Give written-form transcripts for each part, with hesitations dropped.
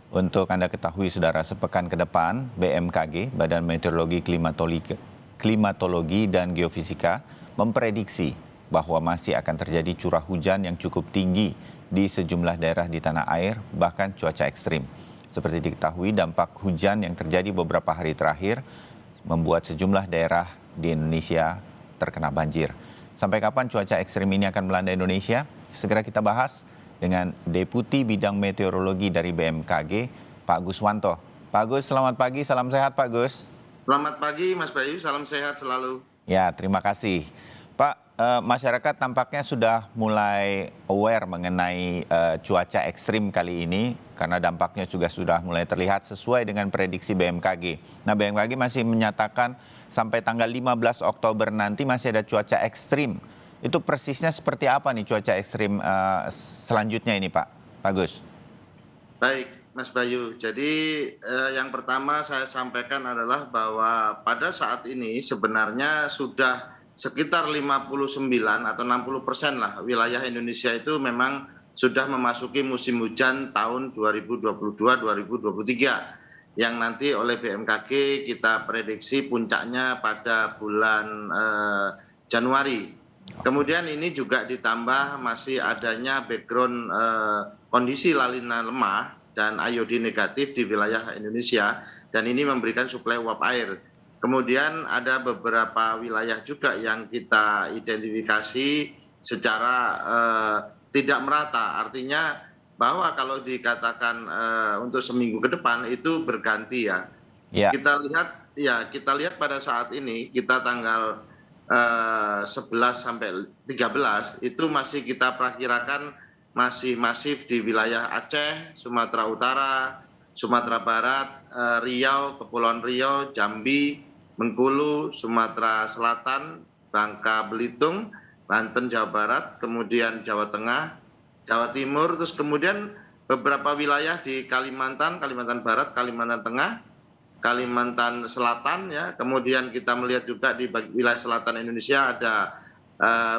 Untuk Anda ketahui, Saudara, sepekan ke depan, BMKG, Badan Meteorologi, Klimatologi dan Geofisika, memprediksi bahwa masih akan terjadi curah hujan yang cukup tinggi di sejumlah daerah di tanah air, bahkan cuaca ekstrim. Seperti diketahui, dampak hujan yang terjadi beberapa hari terakhir membuat sejumlah daerah di Indonesia terkena banjir. Sampai kapan cuaca ekstrim ini akan melanda Indonesia? Segera kita bahas dengan Deputi Bidang Meteorologi dari BMKG, Pak Guswanto. Pak Gus, selamat pagi, salam sehat Pak Gus. Selamat pagi Mas Bayu, salam sehat selalu. Ya, terima kasih. Pak, masyarakat tampaknya sudah mulai aware mengenai cuaca ekstrim kali ini karena dampaknya juga sudah mulai terlihat sesuai dengan prediksi BMKG. Nah, BMKG masih menyatakan sampai tanggal 15 Oktober nanti masih ada cuaca ekstrim. Itu persisnya seperti apa nih cuaca ekstrim selanjutnya ini Pak Gus? Baik Mas Bayu, jadi yang pertama saya sampaikan adalah bahwa pada saat ini sebenarnya sudah sekitar 59 atau 60% lah wilayah Indonesia itu memang sudah memasuki musim hujan tahun 2022-2023 yang nanti oleh BMKG kita prediksi puncaknya pada bulan Januari. Kemudian ini juga ditambah masih adanya background kondisi lanina lemah dan iodin negatif di wilayah Indonesia, dan ini memberikan suplai uap air. Kemudian ada beberapa wilayah juga yang kita identifikasi secara tidak merata, artinya bahwa kalau dikatakan untuk seminggu ke depan itu berganti ya. Ya. Kita lihat pada saat ini kita tanggal 11 sampai 13 itu masih kita perkirakan masih masif di wilayah Aceh, Sumatera Utara, Sumatera Barat, Riau, Kepulauan Riau, Jambi, Bengkulu, Sumatera Selatan, Bangka Belitung, Banten, Jawa Barat, kemudian Jawa Tengah, Jawa Timur, terus kemudian beberapa wilayah di Kalimantan, Kalimantan Barat, Kalimantan Tengah, Kalimantan Selatan ya, kemudian kita melihat juga di wilayah selatan Indonesia ada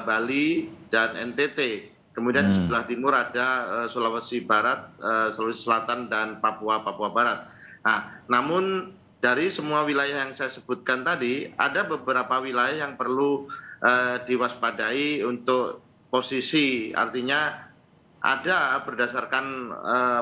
Bali dan NTT, kemudian di sebelah timur ada Sulawesi Barat, Sulawesi Selatan dan Papua Barat. Nah, namun dari semua wilayah yang saya sebutkan tadi ada beberapa wilayah yang perlu diwaspadai untuk posisi, artinya ada berdasarkan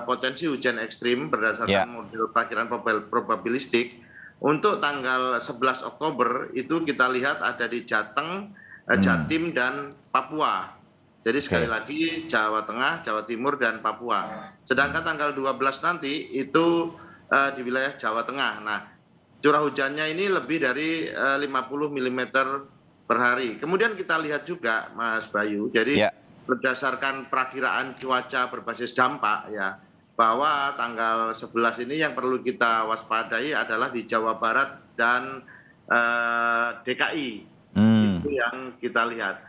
potensi hujan ekstrim berdasarkan model perakhiran probabilistik untuk tanggal 11 Oktober itu kita lihat ada di Jateng, Jatim dan Papua. Jadi sekali lagi Jawa Tengah, Jawa Timur dan Papua. Sedangkan tanggal 12 nanti itu di wilayah Jawa Tengah. Nah, curah hujannya ini lebih dari 50 mm per hari. Kemudian kita lihat juga Mas Bayu, jadi berdasarkan perakiraan cuaca berbasis dampak ya, bahwa tanggal 11 ini yang perlu kita waspadai adalah di Jawa Barat dan DKI. Itu yang kita lihat.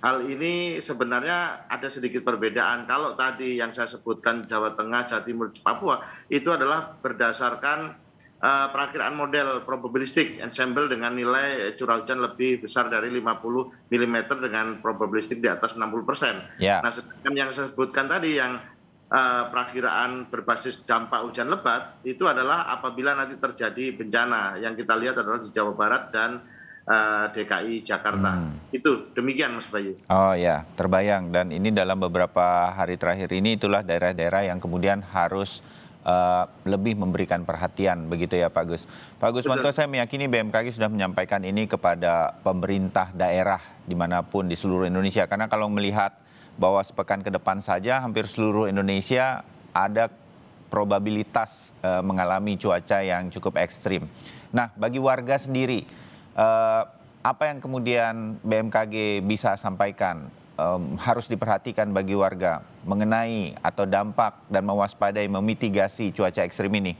Hal ini sebenarnya ada sedikit perbedaan. Kalau tadi yang saya sebutkan Jawa Tengah, Jawa Timur, Papua itu adalah berdasarkan perakiraan model probabilistik ensemble dengan nilai curah hujan lebih besar dari 50 mm dengan probabilistik di atas 60%. Nah, sedangkan yang saya sebutkan tadi yang perakiraan berbasis dampak hujan lebat itu adalah apabila nanti terjadi bencana, yang kita lihat adalah di Jawa Barat dan DKI Jakarta. Itu demikian Mas Bayu. Oh ya, terbayang, dan ini dalam beberapa hari terakhir ini itulah daerah-daerah yang kemudian harus lebih memberikan perhatian, begitu ya Pak Gus. Pak Guswanto, saya meyakini BMKG sudah menyampaikan ini kepada pemerintah daerah dimanapun di seluruh Indonesia. Karena kalau melihat bahwa sepekan ke depan saja hampir seluruh Indonesia ada probabilitas mengalami cuaca yang cukup ekstrim. Nah, bagi warga sendiri, apa yang kemudian BMKG bisa sampaikan harus diperhatikan bagi warga mengenai atau dampak dan mewaspadai memitigasi cuaca ekstrim ini,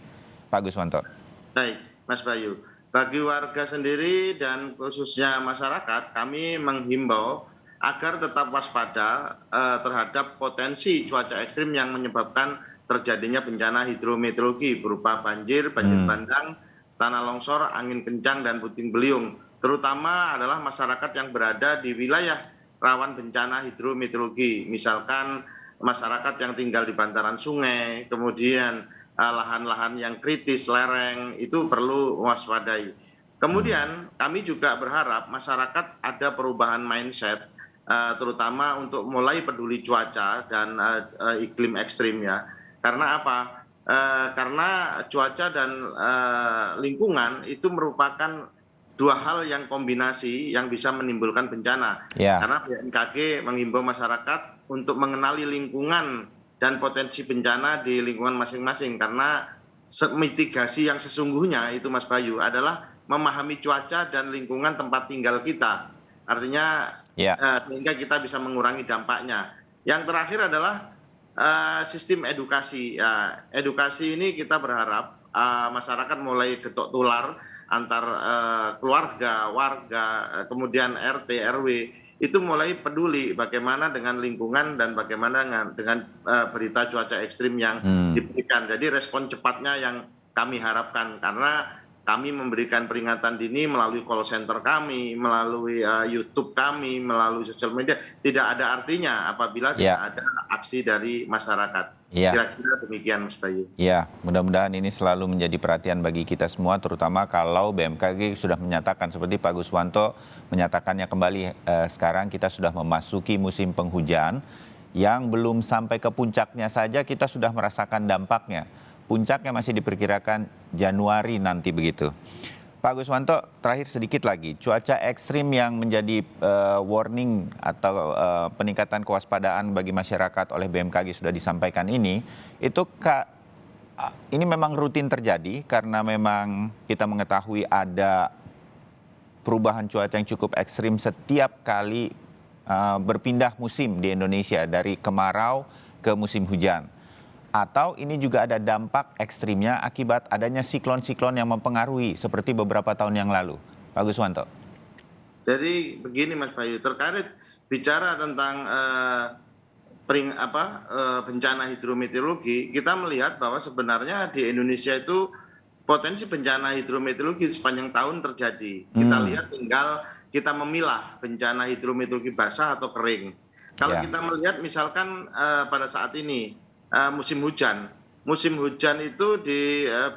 Pak Guswanto? Baik, Mas Bayu. Bagi warga sendiri dan khususnya masyarakat, kami menghimbau agar tetap waspada terhadap potensi cuaca ekstrim yang menyebabkan terjadinya bencana hidrometeorologi berupa banjir, banjir bandang, tanah longsor, angin kencang, dan puting beliung. Terutama adalah masyarakat yang berada di wilayah rawan bencana hidrometeorologi, misalkan masyarakat yang tinggal di bantaran sungai, kemudian lahan-lahan yang kritis, lereng, itu perlu waspadai. Kemudian kami juga berharap masyarakat ada perubahan mindset, terutama untuk mulai peduli cuaca dan iklim ekstrim ya. Karena apa? Karena cuaca dan lingkungan itu merupakan dua hal yang kombinasi yang bisa menimbulkan bencana. Ya, Karena BMKG mengimbau masyarakat untuk mengenali lingkungan dan potensi bencana di lingkungan masing-masing. Karena mitigasi yang sesungguhnya itu Mas Bayu adalah memahami cuaca dan lingkungan tempat tinggal kita. Artinya ya, sehingga kita bisa mengurangi dampaknya. Yang terakhir adalah sistem edukasi. Ya, edukasi ini kita berharap masyarakat mulai getok tular antar keluarga, warga, kemudian RT, RW itu mulai peduli bagaimana dengan lingkungan dan bagaimana dengan berita cuaca ekstrim yang diberikan. Jadi respon cepatnya yang kami harapkan karena kami memberikan peringatan dini melalui call center kami, melalui YouTube kami, melalui sosial media. Tidak ada artinya apabila tidak ada aksi dari masyarakat. ya. Kira-kira demikian Mas Bayu. Ya, mudah-mudahan ini selalu menjadi perhatian bagi kita semua, terutama kalau BMKG sudah menyatakan, seperti Pak Guswanto menyatakannya kembali, sekarang kita sudah memasuki musim penghujan, yang belum sampai ke puncaknya saja kita sudah merasakan dampaknya. Puncaknya masih diperkirakan Januari nanti begitu. Pak Guswanto, terakhir sedikit lagi, cuaca ekstrim yang menjadi warning atau peningkatan kewaspadaan bagi masyarakat oleh BMKG sudah disampaikan ini, itu ini memang rutin terjadi karena memang kita mengetahui ada perubahan cuaca yang cukup ekstrim setiap kali berpindah musim di Indonesia dari kemarau ke musim hujan. Atau ini juga ada dampak ekstrimnya akibat adanya siklon-siklon yang mempengaruhi seperti beberapa tahun yang lalu. Pak Guswanto. Jadi begini Mas Bayu, terkait bicara tentang bencana hidrometeorologi, kita melihat bahwa sebenarnya di Indonesia itu potensi bencana hidrometeorologi sepanjang tahun terjadi. Kita lihat tinggal kita memilah bencana hidrometeorologi basah atau kering. Kalau kita melihat misalkan pada saat ini musim hujan. Musim hujan itu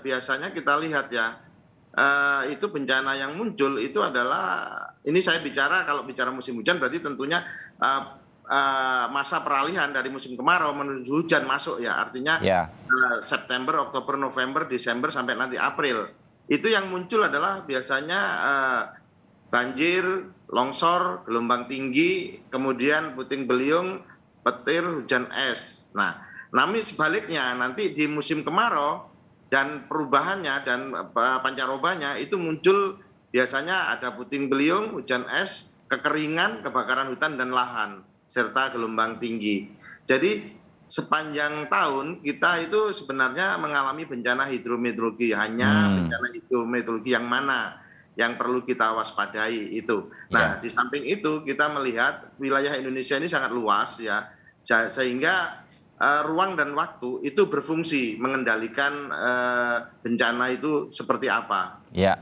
biasanya kita lihat ya, itu bencana yang muncul itu adalah, ini saya bicara kalau bicara musim hujan berarti tentunya masa peralihan dari musim kemarau menuju hujan masuk ya, artinya September, Oktober, November, Desember sampai nanti April. Itu yang muncul adalah biasanya banjir, longsor, gelombang tinggi, kemudian puting beliung, petir, hujan es. Nah, namun sebaliknya nanti di musim kemarau dan perubahannya dan pancarobanya itu muncul biasanya ada puting beliung, hujan es, kekeringan, kebakaran hutan dan lahan, serta gelombang tinggi. Jadi sepanjang tahun kita itu sebenarnya mengalami bencana hidrometeorologi. Hanya bencana hidrometeorologi yang mana yang perlu kita waspadai itu. Nah, di samping itu kita melihat wilayah Indonesia ini sangat luas ya, sehingga ruang dan waktu itu berfungsi mengendalikan bencana itu seperti apa. Ya,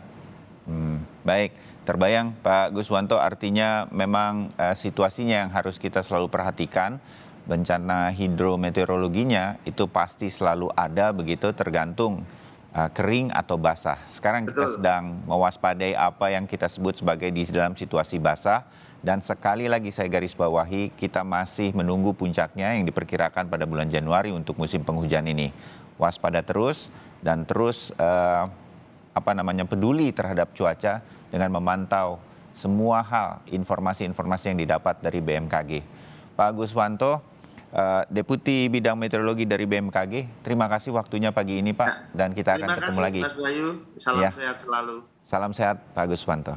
baik. Terbayang Pak Guswanto, artinya memang situasinya yang harus kita selalu perhatikan. Bencana hidrometeorologinya itu pasti selalu ada begitu, tergantung kering atau basah. Sekarang kita sedang mewaspadai apa yang kita sebut sebagai di dalam situasi basah. Dan sekali lagi saya garis bawahi, kita masih menunggu puncaknya yang diperkirakan pada bulan Januari untuk musim penghujan ini. Waspada terus dan terus peduli terhadap cuaca dengan memantau semua hal, informasi-informasi yang didapat dari BMKG. Pak Guswanto, Deputi Bidang Meteorologi dari BMKG, terima kasih waktunya pagi ini Pak, dan kita akan ketemu lagi. Terima kasih Mas Bayu, salam sehat selalu. Salam sehat Pak Guswanto.